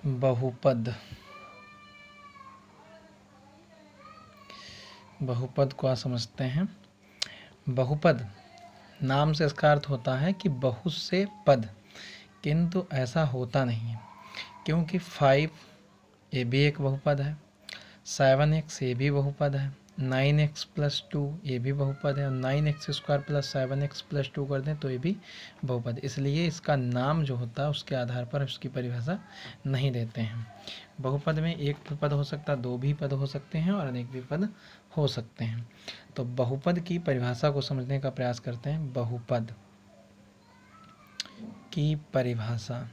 बहुपद। बहुपद को आप समझते हैं। बहुपद नाम से इसका अर्थ होता है कि बहुत से पद, किंतु ऐसा होता नहीं है, क्योंकि 5 ये भी एक बहुपद है, 7x ये भी बहुपद है, 9x प्लस 2 ये भी बहुपद है, और 9x square plus 7x plus 2 कर दें तो ये भी बहुपद। इसलिए इसका नाम जो होता है उसके आधार पर उसकी परिभाषा नहीं देते हैं। बहुपद में एक पद हो सकता है, दो भी पद हो सकते हैं और अनेक भी पद हो सकते हैं। तो बहुपद की परिभाषा को समझने का प्रयास करते हैं। बहुपद की परिभाषा,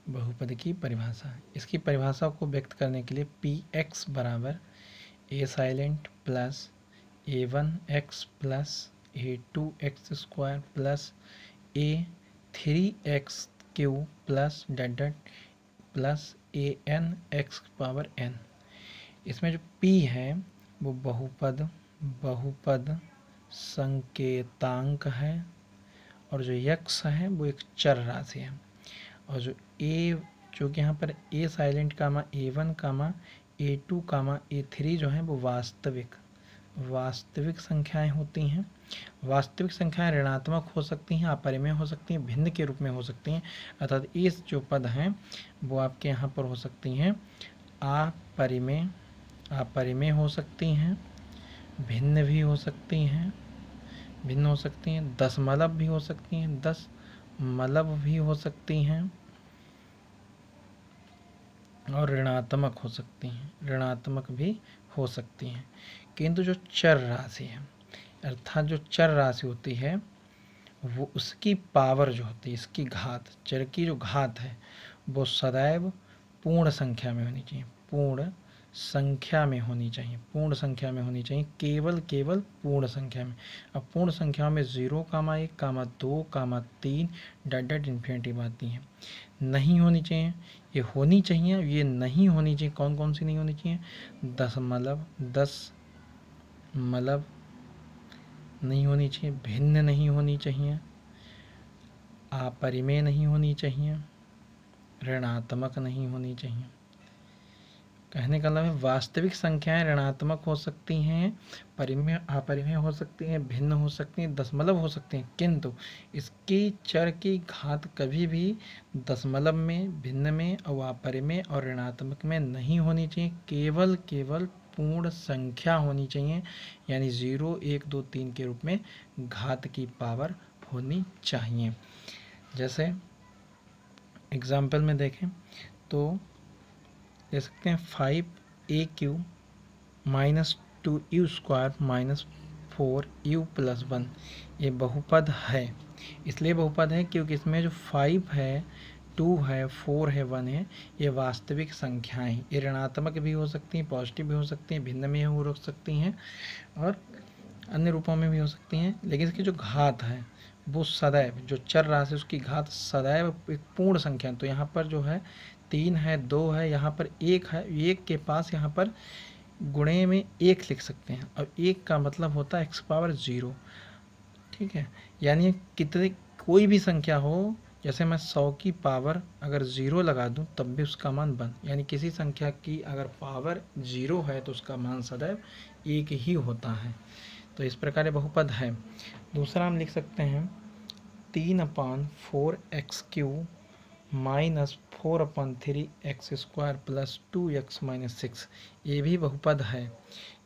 बहुपद की परिभाषा, इसकी परिभाषा को व्यक्त करने के लिए px बराबर a silent plus a1x plus a2x square plus a3x cube plus that that plus an(x power n). इसमें जो p है वो बहुपद संकेतांक है, और जो x है वो एक चर राशि है, और जो a जो कि यहाँ पर a silent comma a1 comma a2 comma a3 जो है वो वास्तविक संख्याएं होती हैं। वास्तविक संख्याएं ऋणात्मक हो सकती हैं, अपरिमेय हो सकती हैं, भिन्न के रूप में हो सकती हैं। अर्थात इस जो पद हैं वो आपके यहाँ पर हो सकती हैं अपरिमेय हो सकती हैं, भिन्न भी हो सकती हैं, दशमलव भी हो सकती हैं, दशमलव भी हो सकती हैं, और ऋणात्मक भी हो सकती हैं। किंतु जो चर राशि है, अर्थात जो चर राशि होती है वो उसकी पावर जो होती है, इसकी घात, चर की जो घात है वो सदैव पूर्ण संख्या में होनी चाहिए, पूर्ण संख्या में होनी चाहिए, केवल पूर्ण संख्या में। अब पूर्ण संख्याओं में 0, 1, 2, 3 डैट इन्फिनिटी आती हैं। नहीं होनी चाहिए, ये होनी चाहिए, ये नहीं होनी चाहिए। कौन कौन सी नहीं होनी चाहिए? दशमलव नहीं होनी चाहिए, भिन्न नहीं होनी चाहिए, अपरिमेय नहीं होनी चाहिए, ऋणात्मक नहीं होनी चाहिए। कहने का मतलब है वास्तविक संख्याएं ऋणात्मक हो सकती हैं, अपरिमेय हो सकती हैं, भिन्न हो सकती हैं, दशमलव हो सकती हैं, किंतु इसकी चर की घात कभी भी दशमलव में, भिन्न में और अपरिमेय और ऋणात्मक में नहीं होनी चाहिए। केवल पूर्ण संख्या होनी चाहिए, यानी 0, 1, 2, 3 के रूप में घात की पावर होनी चाहिए। जैसे एग्जाम्पल में देखें तो ले सकते हैं 5a³ -2u² -4u + 1 ये बहुपद है। इसलिए बहुपद है क्योंकि इसमें जो 5 है, 2 है, 4 है, 1 है, ये वास्तविक संख्याएं हैं। ये ऋणात्मक भी हो सकती हैं, पॉजिटिव भी हो सकती हैं, भिन्न में हो सकती हैं और अन्य रूपों में भी हो सकती हैं। लेकिन इसकी जो घात है वो सदैव, जो चर राशि उसकी घात सदैव एक पूर्ण संख्या। तो यहाँ पर जो है 3 है, 2 है, यहाँ पर 1 है, 1 के पास यहाँ पर गुणे में 1 लिख सकते हैं, और 1 का मतलब होता है x⁻0। ठीक है, यानी कितने कोई भी संख्या हो, जैसे मैं 100 की पावर अगर 0 लगा दूं तब भी उसका मान 1, यानी किसी संख्या की अगर पावर 0 है तो उसका मान सदैव 1 ही होता है। तो इस प्रकार ये बहुपद है। दूसरा हम लिख सकते हैं 3/4x³ -4/3x² + 2x - 6 ये भी बहुपद है,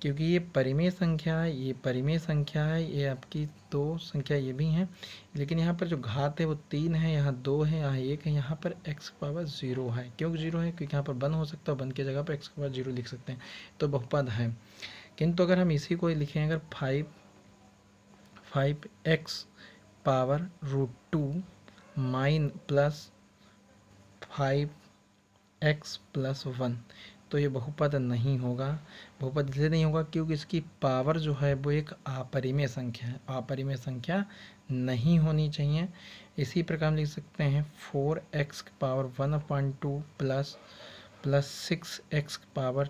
क्योंकि ये परिमेय संख्या है, ये परिमेय संख्या है, ये आपकी 2 संख्या ये भी हैं, लेकिन यहाँ पर जो घात है वो 3 है, यहाँ 2 है, यहाँ 1 है, यहाँ पर x⁻0 है। क्यों 0 है? क्योंकि यहाँ पर 1 हो सकता है, 1 की जगह पर x⁻0 लिख सकते हैं, तो बहुपद है। किंतु अगर हम इसी को लिखें, अगर 5x⁻√2 + 5x + 1 तो ये बहुपद नहीं होगा। बहुपद इसलिए नहीं होगा क्योंकि इसकी पावर जो है वो एक अपरिमेय संख्या है, अपरिमेय संख्या नहीं होनी चाहिए। इसी प्रकार हम लिख सकते हैं 4x⁻1/2 + 6x⁻2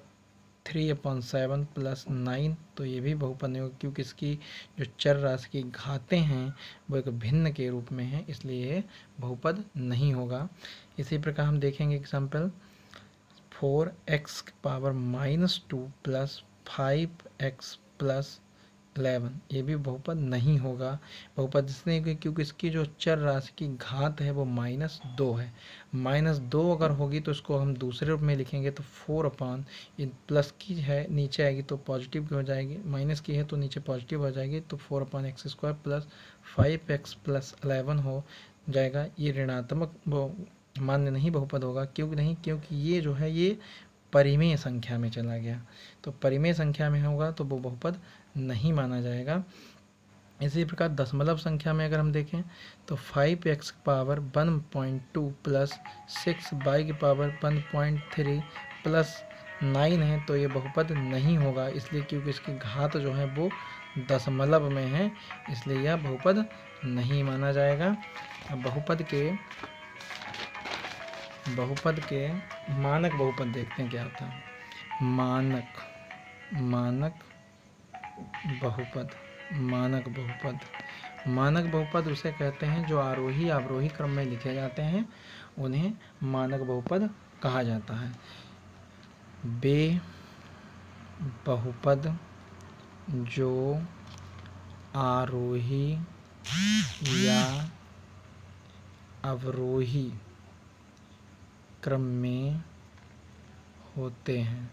3/7 प्लस 9, तो ये भी बहुपद नहीं होगा क्योंकि इसकी जो चर राशि की घातें हैं वो एक भिन्न के रूप में है, इसलिए ये बहुपद नहीं होगा। इसी प्रकार हम देखेंगे example 4x⁻² plus 5x plus 11, ये भी बहुपद नहीं होगा। बहुपद इसलिए क्योंकि इसकी जो चर राशि की घात है वो -2 है। -2 अगर होगी तो इसको हम दूसरे रूप में लिखेंगे तो 4 ये प्लस की है नीचे आएगी तो पॉजिटिव की हो जाएगी, माइनस की है तो नीचे पॉजिटिव हो जाएगी, तो 4/x² प्लस 5x प्लस 11 हो जाएगा। ये ऋणात्मक मान्य नहीं बहुपद होगा। क्यों नहीं? क्योंकि ये जो है ये परिमेय संख्या में चला गया, तो परिमेय संख्या में होगा तो वो बहुपद नहीं माना जाएगा। इसी प्रकार दशमलव संख्या में अगर हम देखें तो 5x⁻1.2 प्लस 6y⁻1.3 प्लस 9 है, तो ये बहुपद नहीं होगा, इसलिए क्योंकि इसकी घात जो है वो दशमलव में है, इसलिए यह बहुपद नहीं माना जाएगा। अब बहुपद के मानक बहुपद देखते हैं क्या होता है। मानक बहुपद उसे कहते हैं जो आरोही अवरोही क्रम में लिखे जाते हैं, उन्हें मानक बहुपद कहा जाता है। वे बहुपद जो आरोही या अवरोही क्रम में होते हैं,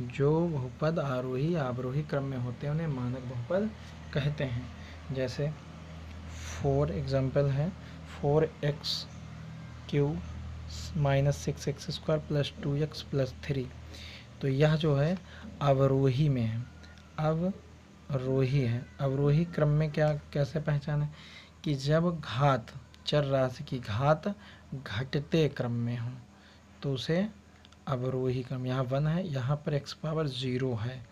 जो बहुपद आरोही अवरोही क्रम में होते हैं उन्हें मानक बहुपद कहते हैं। जैसे 4 एग्जाम्पल है 4x³ - 6x² प्लस 2x+3, तो यह जो है अवरोही में है, अवरोही क्रम में कैसे पहचाने कि जब घात चर राशि की घात घटते क्रम में हो तो उसे अवरोही क्रम, यहाँ 1 है, यहाँ पर x⁻0 है,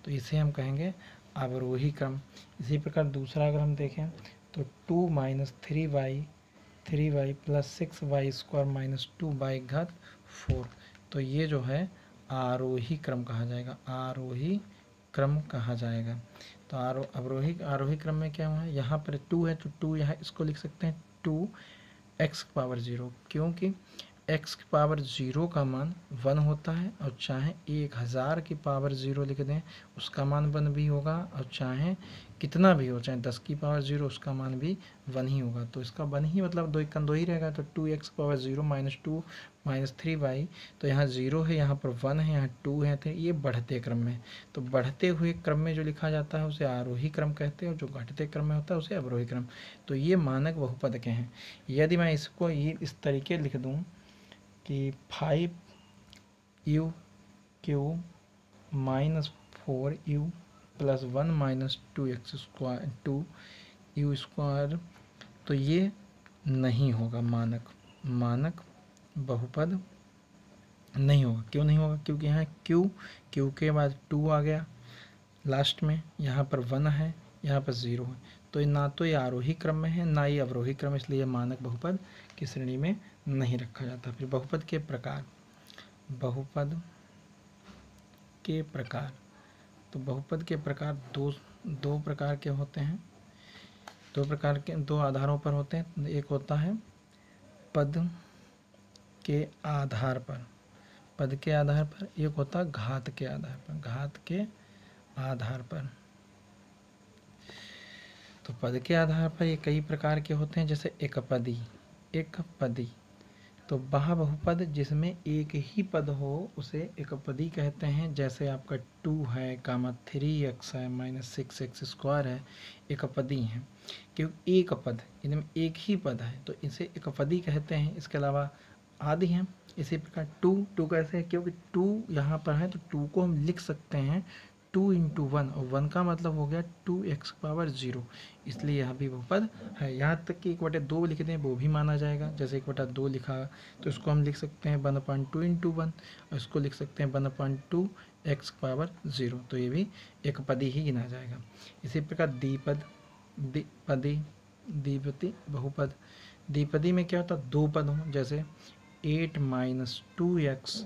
तो इसे हम कहेंगे अवरोही क्रम। इसी प्रकार दूसरा अगर हम देखें तो 2 - 3y प्लस 6y² - 2y⁴, तो ये जो है आरोही क्रम कहा जाएगा। तो आरोही क्रम में क्या हुआ है, यहाँ पर 2 है तो 2 यहाँ इसको लिख सकते हैं 2x⁻0, क्योंकि x⁻0 का मान 1 होता है, और चाहे 1000⁻0 लिख दें उसका मान 1 भी होगा, और चाहे कितना भी हो, चाहे 10⁻0 उसका मान भी 1 ही होगा। तो इसका 1 ही मतलब 2 ही रहेगा, तो 2x⁻0 - 2 - 3y, तो यहाँ 0 है, यहाँ पर 1 है, यहाँ 2 है, थे ये बढ़ते क्रम में। तो बढ़ते हुए क्रम में जो लिखा जाता है उसे आरोही क्रम कहते हैं, और जो घटते क्रम में होता है उसे अवरोही क्रम। तो ये मानक बहुपद के हैं। यदि मैं इसको ये इस तरीके लिख दूँ कि 5u³ - 4u प्लस 1 - 2u², तो ये नहीं होगा, मानक बहुपद नहीं होगा। क्यों नहीं होगा? क्योंकि यहाँ क्यू के बाद 2 आ गया लास्ट में, यहाँ पर 1 है, यहाँ पर 0 है, तो ना तो ये आरोही क्रम में है ना ये अवरोही क्रम, इसलिए मानक बहुपद की श्रेणी में नहीं रखा जाता। फिर बहुपद के प्रकार, तो बहुपद के प्रकार दो प्रकार के होते हैं, दो आधारों पर होते हैं। एक होता है पद के आधार पर, एक होता है घात के आधार पर। तो पद के आधार पर ये कई प्रकार के होते हैं, जैसे एकपदी, तो वह बहुपद जिसमें एक ही पद हो उसे एकपदी कहते हैं। जैसे आपका 2 है, 3x है, -6x² है, एकपदी हैं, क्योंकि एक पद, इनमें एक ही पद है तो इसे एकपदी कहते हैं। इसके अलावा आदि हैं। इसी प्रकार 2 कैसे है, क्योंकि 2 यहाँ पर है तो 2 को हम लिख सकते हैं 2 × 1, और 1 का मतलब हो गया 2x⁻0, इसलिए यह भी बहुपद है। यहाँ तक कि 1/2 लिख दें वो भी माना जाएगा। जैसे 1/2 लिखा तो इसको हम लिख सकते हैं 1/2 × 1, और इसको लिख सकते हैं 1/2 x⁻0, तो ये भी एक पदी ही गिना जाएगा। इसी प्रकार द्विपदी बहुपद, द्विपदी में क्या होता है, 2 पद हों, जैसे 8 - 2x,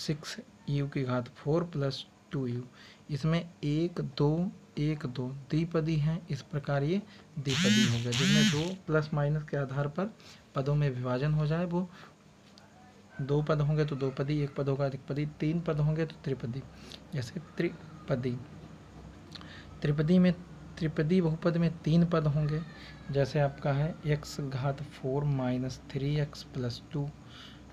6u की घात 4 प्लस 2u। इसमें 1 2 1 2 द्विपदी हैं, इस प्रकार ये द्विपदी हो गया, जिसमें दो प्लस माइनस के आधार पर पदों में विभाजन हो जाए। वो दो पद होंगे तो दो पदी, एक पद होगा अधिकपदी, तीन पद होंगे तो त्रिपदी। जैसे त्रिपदी, त्रिपदी बहुपद में तीन पद होंगे, जैसे आपका है x घात 4 माइनस 3x प्लस 2।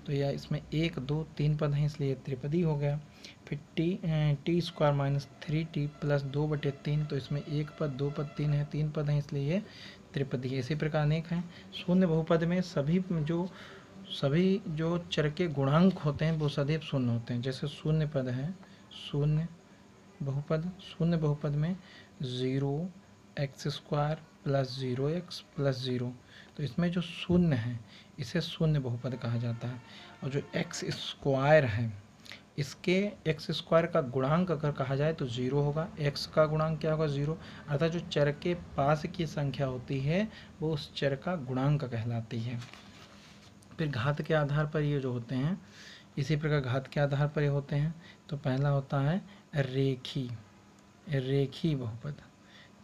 तो यह इसमें 1 2 3 पद हैं, इसलिए त्रिपदी हो गया। फिर T square minus 3t plus 2/3, तो इसमें एक पद दो पद तीन है, तीन पद हैं, इसलिए ये त्रिपदी है। इसी प्रकार अनेक हैं। शून्य बहुपद में सभी जो चर के गुणांक होते हैं वो सदैव शून्य होते हैं। जैसे शून्य पद है, शून्य बहुपद में 0x² प्लस 0x प्लस 0, तो इसमें जो शून्य है इसे शून्य बहुपद कहा जाता है। और जो x² है, इसके x² का गुणांक अगर कहा जाए तो 0 होगा। x का गुणांक क्या होगा? 0। अर्थात जो चर के पास की संख्या होती है वो उस चर का गुणांक कहलाती है। फिर घात के आधार पर ये जो होते हैं, इसी प्रकार घात के आधार पर ये होते हैं। तो पहला होता है रेखी बहुपद।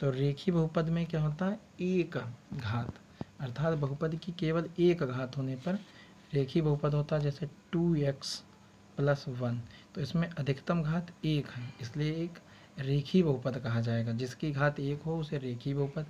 तो रेखी बहुपद में क्या होता है? एक घात, अर्थात बहुपद की केवल एक घात होने पर रेखी बहुपद होता है। जैसे 2x प्लस 1, तो इसमें अधिकतम घात एक है, इसलिए एक रेखी बहुपद कहा जाएगा। जिसकी घात एक हो उसे रेखी बहुपद।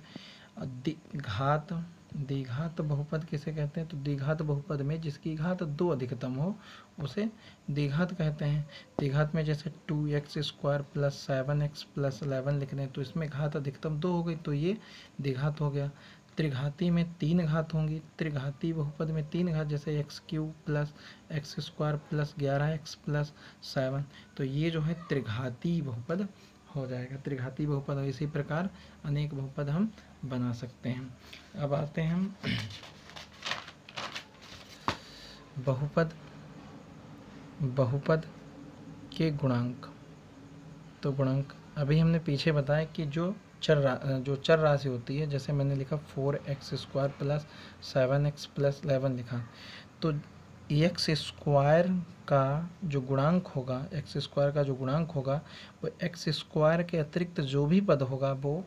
द्विघात बहुपद किसे कहते हैं? तो द्विघात बहुपद में जिसकी घात दो अधिकतम हो उसे द्विघात कहते हैं। द्विघात में जैसे 2x² प्लस 7x प्लस 11 लिख रहे हैं, तो इसमें घात अधिकतम दो हो गई, तो ये द्विघात हो गया। त्रिघाती में तीन घात होंगी। त्रिघाती बहुपद में तीन घात, जैसे x³ plus x² plus 11x plus 7, तो ये जो है त्रिघाती बहुपद हो जाएगा। त्रिघाती बहुपद। और इसी प्रकार अनेक बहुपद हम बना सकते हैं। अब आते हैं हम बहुपद के गुणांक। तो गुणांक अभी हमने पीछे बताया कि जो चर राशि होती है, जैसे मैंने लिखा 4x² प्लस 7x प्लस 11 लिखा, तो x² का जो गुणांक होगा, x² का जो गुणांक होगा वो x² के अतिरिक्त जो भी पद होगा वो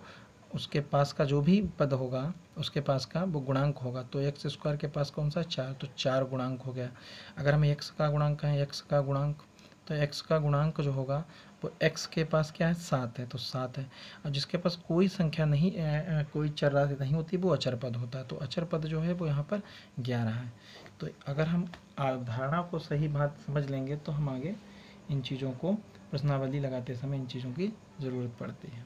उसके पास का जो भी पद होगा उसके पास का वो गुणांक होगा। तो x² के पास कौन सा? 4, तो 4 गुणांक हो गया। अगर हमें x का गुणांक है, x का गुणांक, तो x का गुणांक जो होगा वो x के पास क्या है? 7 है, तो 7 है। और जिसके पास कोई संख्या नहीं, कोई चर राशि नहीं होती, वो अचर पद होता है। तो अचर पद जो है वो यहाँ पर 11 है। तो अगर हम अवधारणा को सही बात समझ लेंगे तो हम आगे इन चीज़ों को प्रश्नावली लगाते समय इन चीज़ों की ज़रूरत पड़ती है।